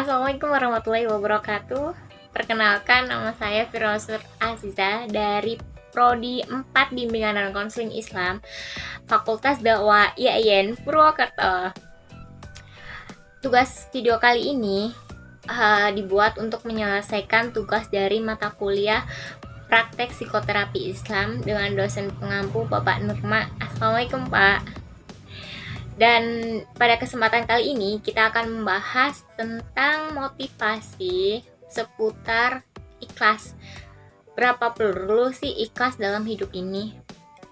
Assalamualaikum warahmatullahi wabarakatuh. Perkenalkan, nama saya Firosur Aziza dari Prodi 4 Bimbingan dan Konseling Islam, Fakultas Dakwah IAIN Purwokerto. Tugas video kali ini dibuat untuk menyelesaikan tugas dari mata kuliah Praktek Psikoterapi Islam dengan dosen pengampu Bapak Nurma. Assalamualaikum Pak. Dan pada kesempatan kali ini kita akan membahas tentang motivasi seputar ikhlas. Berapa perlu sih ikhlas dalam hidup ini?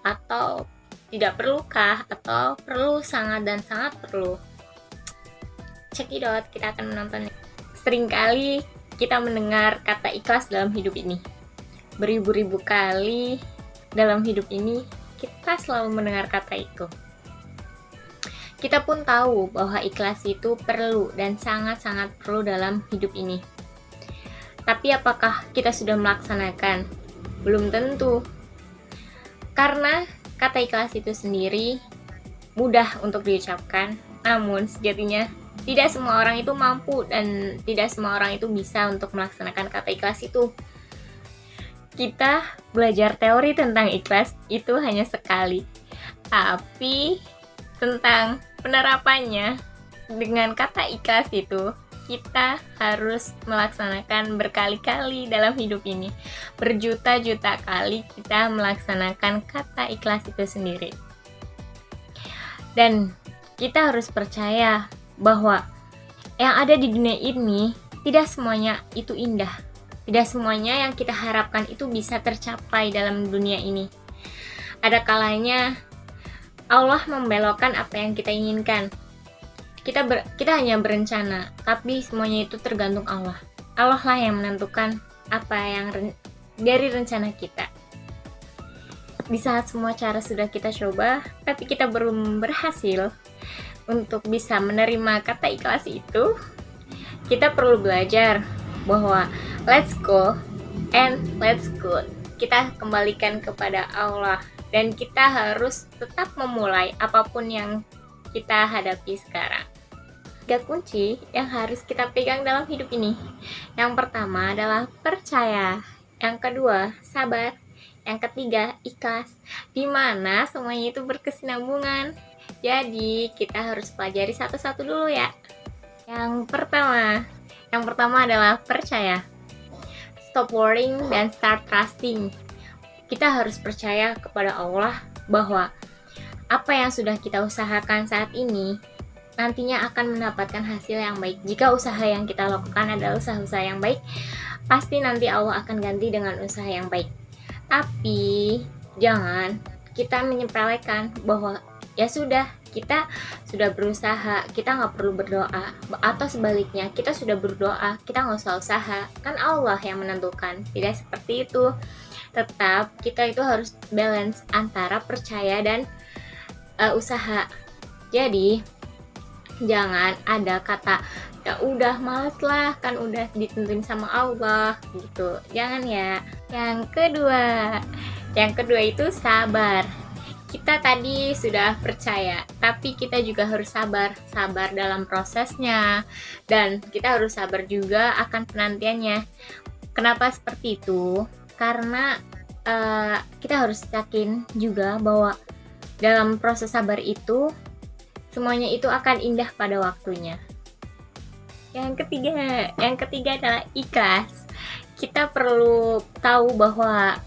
Atau tidak perlukah? Atau perlu sangat dan sangat perlu? Cekidot, kita akan menonton. Seringkali kita mendengar kata ikhlas dalam hidup ini. Beribu-ribu kali dalam hidup ini kita selalu mendengar kata itu. Kita pun tahu bahwa ikhlas itu perlu dan sangat-sangat perlu dalam hidup ini. Tapi apakah kita sudah melaksanakan? Belum tentu. Karena kata ikhlas itu sendiri mudah untuk diucapkan, namun sejatinya tidak semua orang itu mampu dan tidak semua orang itu bisa untuk melaksanakan kata ikhlas itu. Kita belajar teori tentang ikhlas itu hanya sekali. Tapi tentang penerapannya dengan kata ikhlas itu kita harus melaksanakan berkali-kali dalam hidup ini. Berjuta-juta kali kita melaksanakan kata ikhlas itu sendiri. Dan kita harus percaya bahwa yang ada di dunia ini tidak semuanya itu indah. Tidak semuanya yang kita harapkan itu bisa tercapai dalam dunia ini. Ada kalanya Allah membelokkan apa yang kita inginkan. Kita hanya berencana, tapi semuanya itu tergantung Allah. Allah lah yang menentukan apa yang dari rencana kita. Di saat semua cara sudah kita coba, tapi kita belum berhasil untuk bisa menerima kata ikhlas itu, kita perlu belajar bahwa let's go and let's go. Kita kembalikan kepada Allah. Dan kita harus tetap memulai apapun yang kita hadapi sekarang. 3 kunci yang harus kita pegang dalam hidup ini. Yang pertama adalah percaya. Yang kedua, sabar. Yang ketiga, ikhlas. Dimana semuanya itu berkesinambungan. Jadi, kita harus pelajari satu-satu dulu ya. Yang pertama adalah percaya. Stop worrying dan start trusting. Kita harus percaya kepada Allah bahwa apa yang sudah kita usahakan saat ini nantinya akan mendapatkan hasil yang baik. Jika usaha yang kita lakukan adalah usaha-usaha yang baik, pasti nanti Allah akan ganti dengan usaha yang baik. Tapi jangan kita menyepelekan bahwa ya sudah, kita sudah berusaha, kita nggak perlu berdoa. Atau sebaliknya, kita sudah berdoa, kita nggak usah usaha. Kan Allah yang menentukan. Tidak seperti itu. Tetap kita itu harus balance antara percaya dan usaha. Jadi jangan ada kata ya udah males lah, kan udah ditentuin sama Allah gitu. Jangan ya. Yang kedua itu sabar. Kita tadi sudah percaya, tapi kita juga harus sabar dalam prosesnya, dan kita harus sabar juga akan penantiannya. Kenapa seperti itu? Karena kita harus yakin juga bahwa dalam proses sabar itu semuanya itu akan indah pada waktunya. Yang ketiga adalah ikhlas. Kita perlu tahu bahwa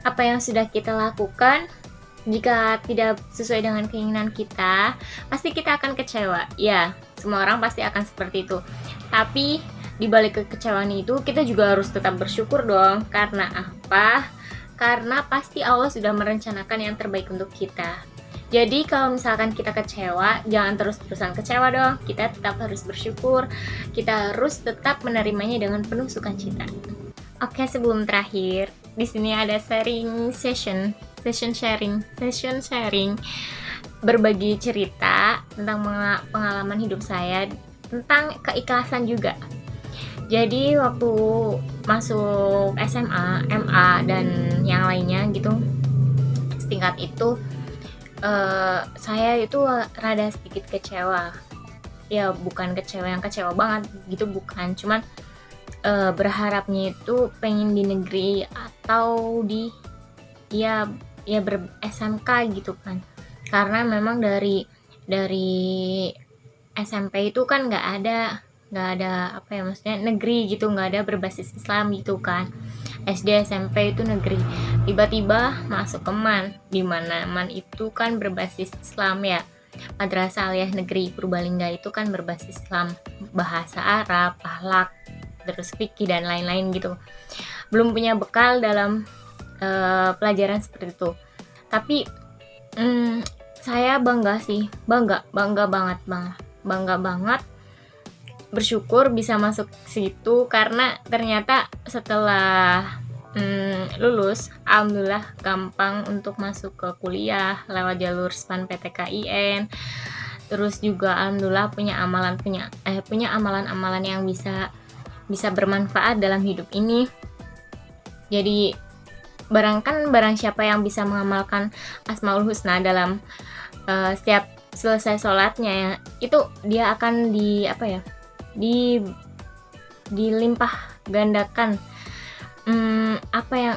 apa yang sudah kita lakukan jika tidak sesuai dengan keinginan kita, pasti kita akan kecewa. Ya, semua orang pasti akan seperti itu. Tapi di balik kekecewaan itu kita juga harus tetap bersyukur dong. Karena apa? Karena pasti Allah sudah merencanakan yang terbaik untuk kita. Jadi kalau misalkan kita kecewa, jangan terus-terusan kecewa dong. Kita tetap harus bersyukur. Kita harus tetap menerimanya dengan penuh sukacita. Oke, sebelum terakhir, di sini ada session sharing, berbagi cerita tentang pengalaman hidup saya tentang keikhlasan juga. Jadi waktu masuk SMA, MA, dan yang lainnya gitu, setingkat itu, saya itu rada sedikit kecewa ya bukan kecewa yang kecewa banget gitu, bukan, cuman berharapnya itu pengen di negeri atau di ya ber SMK gitu kan. Karena memang dari SMP itu kan nggak ada apa ya, maksudnya negeri gitu, nggak ada berbasis Islam gitu kan. SD SMP itu negeri, tiba-tiba masuk ke MAN, di mana MAN itu kan berbasis Islam ya, Madrasah Aliyah Negeri Purbalingga itu kan berbasis Islam, bahasa Arab, akhlak, terus fikih dan lain-lain gitu. Belum punya bekal dalam pelajaran seperti itu. Tapi saya bangga sih, bangga banget, bersyukur bisa masuk situ, karena ternyata setelah lulus, alhamdulillah gampang untuk masuk ke kuliah lewat jalur SPAN-PTKIN. Terus juga alhamdulillah punya amalan-amalan yang bisa bermanfaat dalam hidup ini. Jadi barang siapa yang bisa mengamalkan Asmaul Husna dalam setiap selesai sholatnya ya, itu dia akan dilimpah gandakan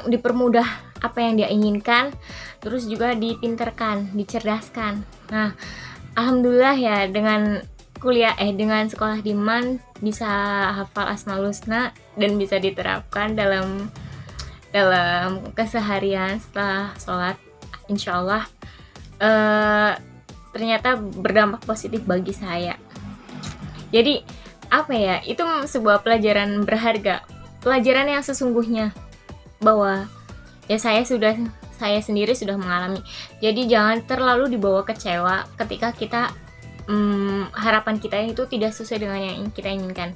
dipermudah apa yang dia inginkan, terus juga dipinterkan, dicerdaskan. Nah, alhamdulillah ya, dengan sekolah di MAN bisa hafal Asmaul Husna dan bisa diterapkan dalam keseharian setelah sholat, insyaallah ternyata berdampak positif bagi saya. Jadi itu sebuah pelajaran berharga, pelajaran yang sesungguhnya, bahwa ya saya sendiri sudah mengalami. Jadi jangan terlalu dibawa kecewa ketika kita harapan kita itu tidak sesuai dengan yang kita inginkan.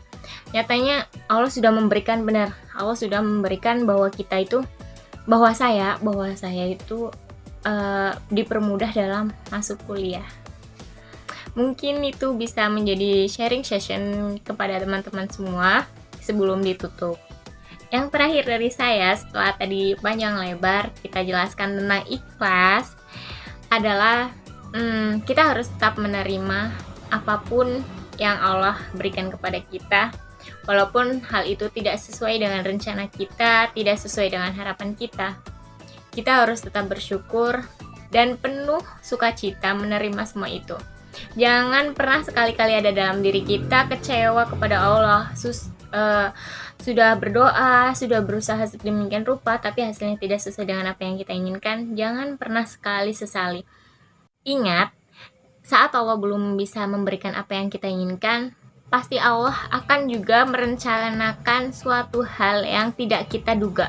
Nyatanya Allah sudah memberikan bahwa saya itu dipermudah dalam masuk kuliah. Mungkin itu bisa menjadi sharing session kepada teman-teman semua sebelum ditutup. Yang terakhir dari saya, setelah tadi panjang lebar kita jelaskan tentang ikhlas, adalah kita harus tetap menerima apapun yang Allah berikan kepada kita, walaupun hal itu tidak sesuai dengan rencana kita, tidak sesuai dengan harapan kita. Kita harus tetap bersyukur dan penuh sukacita menerima semua itu. Jangan pernah sekali-kali ada dalam diri kita kecewa kepada Allah. Sudah berdoa, sudah berusaha sedemikian rupa, tapi hasilnya tidak sesuai dengan apa yang kita inginkan. Jangan pernah sekali sesali. Ingat, saat Allah belum bisa memberikan apa yang kita inginkan, pasti Allah akan juga merencanakan suatu hal yang tidak kita duga,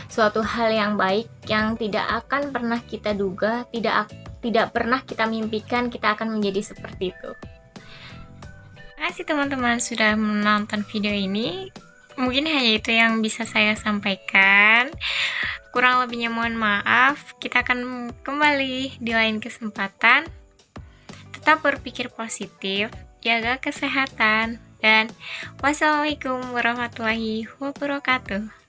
suatu hal yang baik yang tidak akan pernah kita duga, tidak pernah kita mimpikan kita akan menjadi seperti itu. Terima kasih teman-teman sudah menonton video ini. Mungkin hanya itu yang bisa saya sampaikan. Kurang lebihnya mohon maaf. Kita akan kembali di lain kesempatan. Tetap berpikir positif, jaga kesehatan, dan wassalamualaikum warahmatullahi wabarakatuh.